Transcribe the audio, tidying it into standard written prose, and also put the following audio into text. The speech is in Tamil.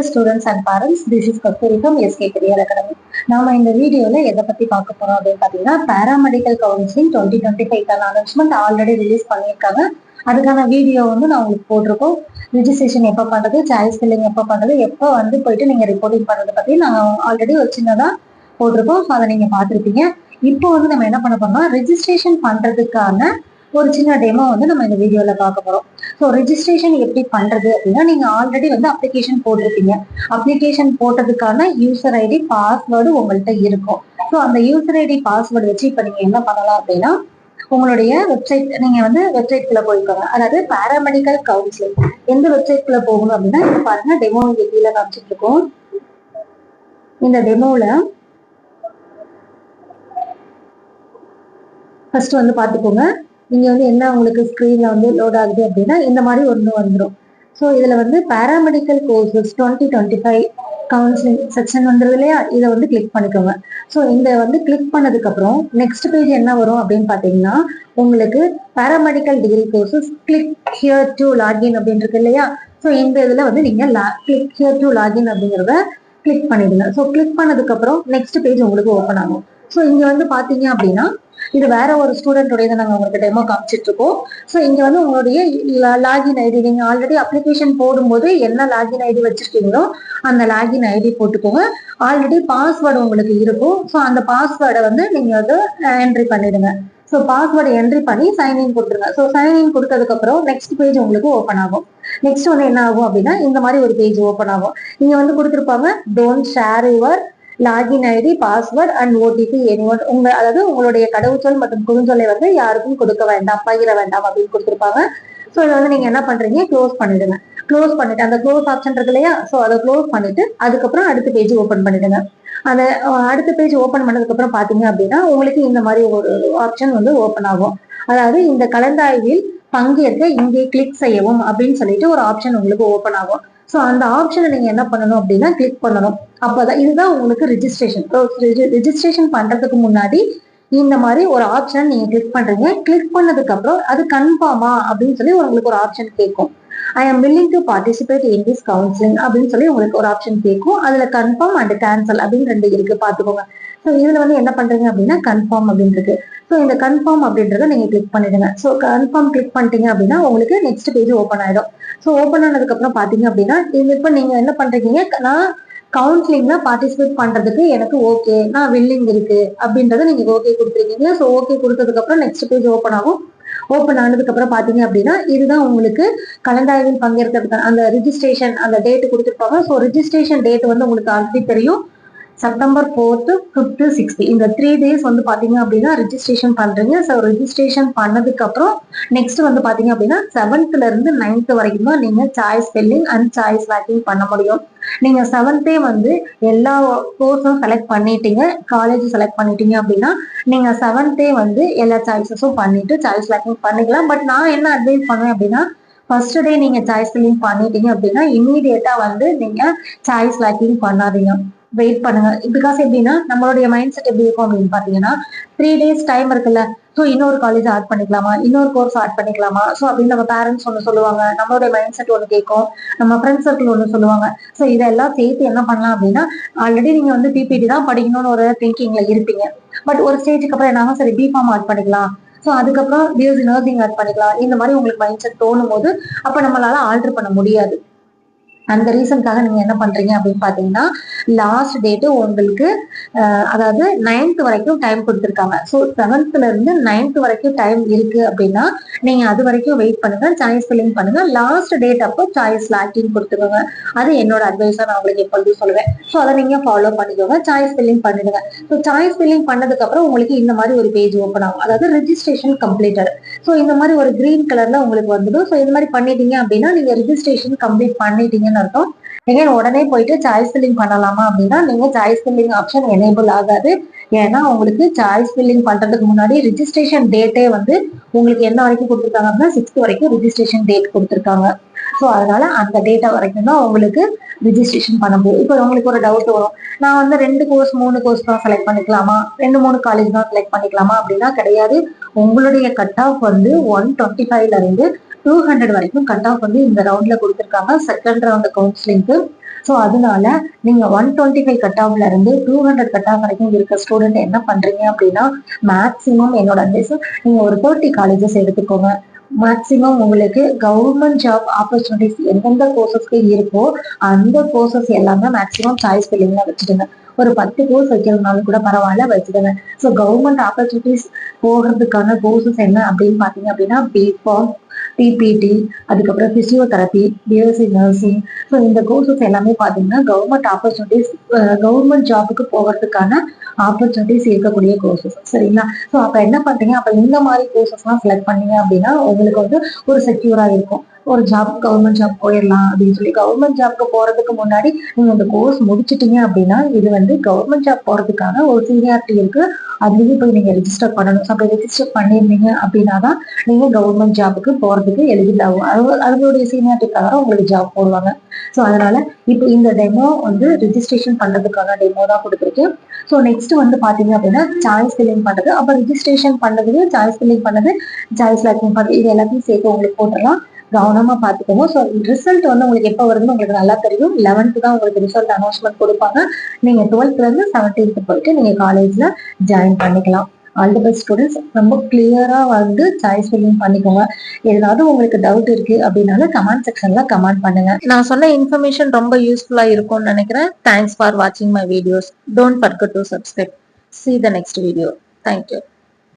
Students and parents, this is Kasturi from SK career academy. நாம இந்த வீடியோல எதை பத்தி பார்க்க போறோம் அப்படின்னு பாத்தீங்கன்னா, paramedical counselling 2025 announcement already release பண்ணியிருக்காங்க. அதுக்கான வீடியோ வந்து நான் உங்களுக்கு போட்டிருக்கோம். ரிஜிஸ்ட்ரேஷன் எப்போ பண்றது, சாய்ஸ் ஃபில்லிங் எப்போ பண்றது, எப்போ வந்து போயிட்டு நீங்க ரிப்போர்ட்டிங் பண்றதை பத்தி நாங்கள் ஆல்ரெடி ஒரு சின்னதா போட்டிருக்கோம். ஸோ அதை நீங்க பார்த்துருப்பீங்க. இப்போ வந்து நம்ம என்ன பண்ண போறோம்னா, ரிஜிஸ்ட்ரேஷன் பண்றதுக்கான ஒரு சின்ன டெமோ வந்து நம்ம இந்த வீடியோல பார்க்க போறோம். ஸோ ரிஜிஸ்ட்ரேஷன் எப்படி பண்றது அப்படின்னா, நீங்க ஆல்ரெடி வந்து அப்ளிகேஷன் போட்டிருப்பீங்க. அப்ளிகேஷன் போட்டதுக்கான யூசர் ஐடி பாஸ்வேர்டு உங்கள்கிட்ட இருக்கும். ஸோ அந்த யூசர் ஐடி பாஸ்வேர்டு வச்சு இப்ப நீங்க என்ன பண்ணலாம் அப்படின்னா, உங்களுடைய வெப்சைட் நீங்க வந்து வெப்சைட்குள்ள போய்க்கோங்க. அதாவது பாராமெடிக்கல் கவுன்சிலிங் எந்த வெப்சைட்குள்ள போகணும் அப்படின்னா, இப்ப பாருங்க டெமோ இங்க கீழே காமிச்சிட்டு இருக்கோம். இந்த டெமோல ஃபர்ஸ்ட் வந்து பாத்துக்கோங்க. நீங்க வந்து என்ன உங்களுக்கு ஸ்கிரீன்ல வந்து லோட் ஆகுது அப்படின்னா, இந்த மாதிரி ஒன்று வந்துடும். ஸோ இதுல வந்து பாராமெடிக்கல் கோர்சஸ் 2025 கவுன்சிலிங் செக்ஷன் வந்துருது இல்லையா, இதை வந்து கிளிக் பண்ணிக்கோங்க. ஸோ இந்த வந்து கிளிக் பண்ணதுக்கு அப்புறம் நெக்ஸ்ட் பேஜ் என்ன வரும் அப்படின்னு பாத்தீங்கன்னா, உங்களுக்கு paramedical degree courses click here to login அப்படின்னு இருக்கு இல்லையா. ஸோ இந்த இதுல வந்து நீங்க கிளிக் ஹியர் டு லாகின் அப்படிங்கிறத கிளிக் பண்ணிடுங்க. ஸோ கிளிக் பண்ணதுக்கு அப்புறம் நெக்ஸ்ட் பேஜ் உங்களுக்கு ஓப்பன் ஆகும். ஸோ இங்க வந்து பாத்தீங்க அப்படின்னா, இது வேற ஒரு ஸ்டூடெண்டோட நாங்க உங்களுக்கு டெமோ காமிச்சிட்டு இருக்கோம். ஸோ இங்க வந்து உங்களுடைய லாகின் ஐடி, நீங்க ஆல்ரெடி அப்ளிகேஷன் போடும்போது என்ன லாகின் ஐடி வச்சிருக்கீங்களோ அந்த லாகின் ஐடி போட்டுக்கோங்க. ஆல்ரெடி பாஸ்வேர்டு உங்களுக்கு இருக்கும். ஸோ அந்த பாஸ்வேர்டை வந்து நீங்க வந்து என்ட்ரி பண்ணிடுங்க. ஸோ பாஸ்வேர்டை என்ட்ரி பண்ணி சைன்இன் கொடுத்துருங்க. ஸோ சைன்இன் கொடுத்ததுக்கு அப்புறம் நெக்ஸ்ட் பேஜ் உங்களுக்கு ஓப்பன் ஆகும். நெக்ஸ்ட் வந்து என்ன ஆகும் அப்படின்னா, இந்த மாதிரி ஒரு பேஜ் ஓப்பன் ஆகும். இங்க வந்து கொடுத்துருப்பாங்க, don't share your login ID, password and OTP anyone. அதாவது உங்களுடைய கடவுச்சொல் மற்றும் குறுஞ்சொல்லை வந்து யாருக்கும் கொடுக்க வேண்டாம், பகிர வேண்டாம் அப்படின்னு கொடுத்துருப்பாங்க. ஸோ இதை வந்து நீங்க என்ன பண்றீங்க, க்ளோஸ் பண்ணிடுங்க. க்ளோஸ் பண்ணிட்டு அந்த க்ளோஸ் ஆப்ஷன் இருக்கு இல்லையா, ஸோ அதை க்ளோஸ் பண்ணிட்டு அதுக்கப்புறம் அடுத்த பேஜ் ஓப்பன் பண்ணிடுங்க. அந்த அடுத்த பேஜ் ஓப்பன் பண்ணதுக்கு அப்புறம் பாத்தீங்க அப்படின்னா, உங்களுக்கு இந்த மாதிரி ஒரு ஆப்ஷன் வந்து ஓப்பன் ஆகும். அதாவது இந்த கலந்தாய்வில் பங்கேற்க இங்கே கிளிக் செய்யவும் அப்படின்னு சொல்லிட்டு ஒரு ஆப்ஷன் உங்களுக்கு ஓப்பன் ஆகும். ஸோ அந்த ஆப்ஷனை நீங்க என்ன பண்ணணும் அப்படின்னா, கிளிக் பண்ணணும். அப்பதான் இதுதான் உங்களுக்கு ரிஜிஸ்ட்ரேஷன். ரிஜிஸ்ட்ரேஷன் பண்றதுக்கு முன்னாடி இந்த மாதிரி ஒரு ஆப்ஷன் நீங்க கிளிக் பண்றீங்க. கிளிக் பண்ணதுக்கு அப்புறம் அது கன்ஃபார்மா அப்படின்னு சொல்லி உங்களுக்கு ஒரு ஆப்ஷன் கேட்கும். I am willing to participate in this counselling அப்படின்னு சொல்லி உங்களுக்கு ஒரு ஆப்ஷன் கேட்கும். அதுல கன்ஃபார்ம் அண்ட் கேன்சல் அப்படின்னு ரெண்டு இருக்கு, பாத்துக்கோங்க. ஸோ இதுல வந்து என்ன பண்றீங்க அப்படின்னா, கன்ஃபார்ம் அப்படின்னு இருக்கு. ஸோ இந்த கன்ஃபார்ம் அப்படின்றத நீங்க கிளிக் பண்ணிடுங்க. ஸோ கன்ஃபார்ம் கிளிக் பண்ணிட்டீங்க அப்படின்னா உங்களுக்கு நெக்ஸ்ட் பேஜ் ஓப்பன் ஆயிடும். ஸோ ஓப்பன் ஆனதுக்கு அப்புறம் பாத்தீங்க அப்படின்னா, இப்ப நீங்க என்ன பண்றீங்க, நான் கவுன்சிலிங்ல பார்ட்டிசிபேட் பண்றதுக்கு எனக்கு ஓகே, நான் வில்லிங் இருக்கு அப்படின்றத நீங்க ஓகே கொடுத்துருக்கீங்க. ஸோ ஓகே கொடுத்ததுக்கு அப்புறம் நெக்ஸ்ட் பேஜ் ஓப்பன் ஆகும். ஓப்பன் ஆனதுக்கு அப்புறம் பாத்தீங்க அப்படின்னா, இதுதான் உங்களுக்கு கலந்தாய்வில் பங்கேற்கிறதுக்கு அந்த ரிஜிஸ்ட்ரேஷன் அந்த டேட் கொடுத்துருப்பாங்க. ஸோ ரிஜிஸ்ட்ரேஷன் டேட் வந்து உங்களுக்கு ஆல்ரெடி தெரியும், செப்டம்பர் 4th, 5th, 6th இந்த 3 days வந்து பாத்தீங்க அப்படின்னா ரிஜிஸ்ட்ரேஷன் பண்றீங்க. ஸோ ரிஜிஸ்ட்ரேஷன் பண்ணதுக்கு அப்புறம் நெக்ஸ்ட் வந்து பாத்தீங்க அப்படின்னா 7th இருந்து 9th வரைக்கும் தான் நீங்க choice filling and choice locking பண்ண முடியும். நீங்க 7th வந்து எல்லா கோர்ஸும் செலக்ட் பண்ணிட்டீங்க, காலேஜ் செலக்ட் பண்ணிட்டீங்க அப்படின்னா நீங்க 7th வந்து எல்லா சாய்ஸஸும் பண்ணிட்டு சாய்ஸ் லாக்கிங் பண்ணிக்கலாம். பட் நான் என்ன அட்வைஸ் பண்ணுவேன் அப்படின்னா, ஃபர்ஸ்ட் டே நீங்க சாய்ஸ் ஃபில்லிங் பண்ணிட்டீங்க அப்படின்னா இமீடியட்டா வந்து நீங்க சாய்ஸ் லாக்கிங் பண்ணாதீங்க, வெயிட் பண்ணுங்க. பிகாஸ் எப்படின்னா, நம்மளுடைய மைண்ட் செட் எப்படி இருக்கும் அப்படின்னு பாத்தீங்கன்னா, 3 days டைம் இருக்குல்ல, ஸோ இன்னொரு காலேஜ் ஆட் பண்ணிக்கலாமா, இன்னொரு கோர்ஸ் ஆட் பண்ணிக்கலாமா, ஸோ அப்படின்னு நம்ம பேரண்ட்ஸ் ஒன்று சொல்லுவாங்க, நம்மளுடைய மைண்ட் செட் ஒன்று கேட்கும், நம்ம ஃப்ரெண்ட்ஸ் சர்க்கிள் ஒன்று சொல்லுவாங்க. ஸோ இதெல்லாம் சேர்த்து என்ன பண்ணலாம் அப்படின்னா, ஆல்ரெடி நீங்க வந்து பிபிடி தான் படிக்கணும்னு ஒரு திங்கிங்ல இருப்பீங்க. பட் ஒரு ஸ்டேஜுக்கு அப்புறம் என்ன, சரி பிஃபார்ம் ஆட் பண்ணிக்கலாம், ஸோ அதுக்கப்புறம் பிஎஸ்சி நர்சிங் ஆட் பண்ணிக்கலாம், இந்த மாதிரி உங்களுக்கு மைண்ட் செட் தோணும் போது அப்ப நம்மளால ஆல்டர் பண்ண முடியாது. அந்த ரீசனுக்காக நீங்க என்ன பண்றீங்க அப்படின்னு பாத்தீங்கன்னா, லாஸ்ட் டேட்டு உங்களுக்கு அதாவது 9th வரைக்கும் டைம் கொடுத்துருக்காங்க. ஸோ 7th இருந்து 9th வரைக்கும் டைம் இருக்கு அப்படின்னா நீங்க அது வரைக்கும் வெயிட் பண்ணுங்க, சாய்ஸ் ஃபில்லிங் பண்ணுங்க. லாஸ்ட் டேட் அப்போ சாய்ஸ் லாக்கிங் கொடுத்துக்கோங்க. அது என்னோட அட்வைஸா நான் உங்களுக்கு எப்பொழுதும் சொல்லுவேன். ஸோ அதை நீங்க ஃபாலோ பண்ணிக்கோங்க, சாய்ஸ் ஃபில்லிங் பண்ணிடுங்க. ஸோ சாய்ஸ் ஃபில்லிங் பண்ணதுக்கு அப்புறம் உங்களுக்கு இந்த மாதிரி ஒரு பேஜ் ஓப்பன் ஆகும், அதாவது ரெஜிஸ்ட்ரேஷன் கம்ப்ளீட்டட். ஸோ இந்த மாதிரி ஒரு கிரீன் கலர்ல உங்களுக்கு வந்துடும். ஸோ இந்த மாதிரி பண்ணிட்டீங்க அப்படின்னா நீங்க ரெஜிஸ்ட்ரேஷன் கம்ப்ளீட் பண்ணிட்டீங்கன்னு அர்த்தம். நீங்க உடனே போயிட்டு சாய்ஸ் ஃபில்லிங் பண்ணலாமா அப்படின்னா, நீங்க சாய்ஸ் ஃபில்லிங் ஆப்ஷன் எனேபிள் ஆகாது. ஏன்னா உங்களுக்கு சாய்ஸ் ஃபில்லிங் பண்றதுக்கு முன்னாடி ரிஜிஸ்ட்ரேஷன் டேட்டே வந்து உங்களுக்கு என்ன வரைக்கும் கொடுத்துருக்காங்க அப்படின்னா 6th வரைக்கும் ரிஜிஸ்ட்ரேஷன் டேட் கொடுத்துருக்காங்க. ஸோ அதனால அந்த டேட்டா வரைக்கும் தான் உங்களுக்கு ரிஜிஸ்ட்ரேஷன் பண்ண முடியும். இப்போ உங்களுக்கு ஒரு டவுட் வரும், நான் வந்து 2 கோர்ஸ் 3 கோர்ஸ் தான் செலக்ட் பண்ணிக்கலாமா, 2-3 காலேஜ் தான் செலக்ட் பண்ணிக்கலாமா அப்படின்னா கிடையாது. உங்களுடைய கட் ஆஃப் வந்து 125ல இருந்து 200 வரைக்கும் கட் ஆஃப் வந்து இந்த ரவுண்ட்ல கொடுத்துருக்காங்க. செகண்ட் ரவுண்ட் கவுன்சிலிங்க்கு ஸோ அதனால நீங்க 125 கட் ஆஃப்ல இருந்து 200 கட் ஆஃப் வரைக்கும் இருக்க ஸ்டூடெண்ட் என்ன பண்றீங்க அப்படின்னா, மேக்சிமம் என்னோட அட்வைஸ் நீங்க ஒரு 30 காலேஜஸ் எடுத்துக்கோங்க. மேக்சிமம் உங்களுக்கு கவர்மெண்ட் ஜாப் ஆப்பர்ச்சுனிட்டிஸ் எந்தெந்த கோர்சஸ்க்கு இருக்கோ அந்த கோர்சஸ் எல்லாமே மேக்சிமம் சாய்ஸ் ஃபில்லிங்ல வச்சுடுங்க. ஒரு 10 கோர்ஸ் வைக்கிறதுனாலும் கூட பரவாயில்ல, வச்சுடுங்க. ஸோ கவர்மெண்ட் ஆப்பர்ச்சுனிட்டிஸ் போகிறதுக்கான கோர்சஸ் என்ன அப்படின்னு பாத்தீங்க அப்படின்னா, பிகாம், பிபிடி, அதுக்கப்புறம் பிசியோதெரப்பி, பிஎஸ்சி நர்சிங். ஸோ இந்த கோர்சஸ் எல்லாமே பாத்தீங்கன்னா கவர்மெண்ட் ஆப்பர்ச்சுனிட்டிஸ், கவர்மெண்ட் ஜாபுக்கு போகிறதுக்கான ஆப்பர்ச்சுனிட்டிஸ் இருக்கக்கூடிய கோர்சஸ், சரிங்களா? ஸோ அப்ப என்ன பண்றீங்க, அப்ப இந்த மாதிரி கோர்சஸ் எல்லாம் செலக்ட் பண்ணீங்க அப்படின்னா உங்களுக்கு வந்து ஒரு செக்யூரா இருக்கும். ஒரு ஜாப், கவர்மெண்ட் ஜாப் போயிடலாம் அப்படின்னு சொல்லி. கவர்மெண்ட் ஜாப்க்கு போறதுக்கு முன்னாடி நீங்க இந்த கோர்ஸ் முடிச்சிட்டீங்க அப்படின்னா இது வந்து கவர்மெண்ட் ஜாப் போறதுக்கான ஒரு சீனியாரிட்டி இருக்கு. அதுலயும் போய் நீங்க ரெஜிஸ்டர் பண்ணணும். அப்படி ரெஜிஸ்டர் பண்ணிருந்தீங்க அப்படின்னா தான் நீங்க கவர்மெண்ட் ஜாபுக்கு போறதுக்கு எலிஜிபிள் ஆகும். அதனுடைய சீனியாரிட்டி பிரகாரம் உங்களுக்கு ஜாப் போடுவாங்க. ஸோ அதனால இப்போ இந்த டெமோ வந்து ரெஜிஸ்ட்ரேஷன் பண்றதுக்கான டெமோ தான் கொடுத்துருக்கேன். ஸோ நெக்ஸ்ட் வந்து பாத்தீங்க அப்படின்னா சாய்ஸ் ஃபில்லிங் பண்றது. அப்ப ரெஜிஸ்ட்ரேஷன் பண்ணது, சாய்ஸ் ஃபில்லிங் பண்ணது, சாய்ஸ் லாக்கிங் பண்றது, இது எல்லாத்தையும் சேர்த்து உங்களுக்கு போட்டுடலாம். கவனமா பாத்துக்கோங்க. ஸோ ரிசல்ட் வந்து உங்களுக்கு எப்போ வருதுன்னு உங்களுக்கு நல்லா தெரியும். 11th தான் உங்களுக்கு ரிசல்ட் அனௌன்ஸ்மெண்ட் கொடுப்பாங்க. நீங்க 12th இருந்து 17th போயிட்டு நீங்க காலேஜ்ல ஜாயின் பண்ணிக்கலாம். All the best students. ரொம்ப கிளியரா வந்து சாய்ஸ் ஃபில்லிங் பண்ணிக்கோங்க. ஏதாவது உங்களுக்கு டவுட் இருக்கு அப்படின்னாலும் கமெண்ட் செக்ஷன்ல கமெண்ட் பண்ணுங்க. நான் சொன்ன இன்ஃபர்மேஷன் ரொம்ப யூஸ்ஃபுல்லா இருக்கும்னு நினைக்கிறேன். தேங்க்ஸ் ஃபார் வாட்சிங் my videos. Don't forget to subscribe. See the next video. Thank you.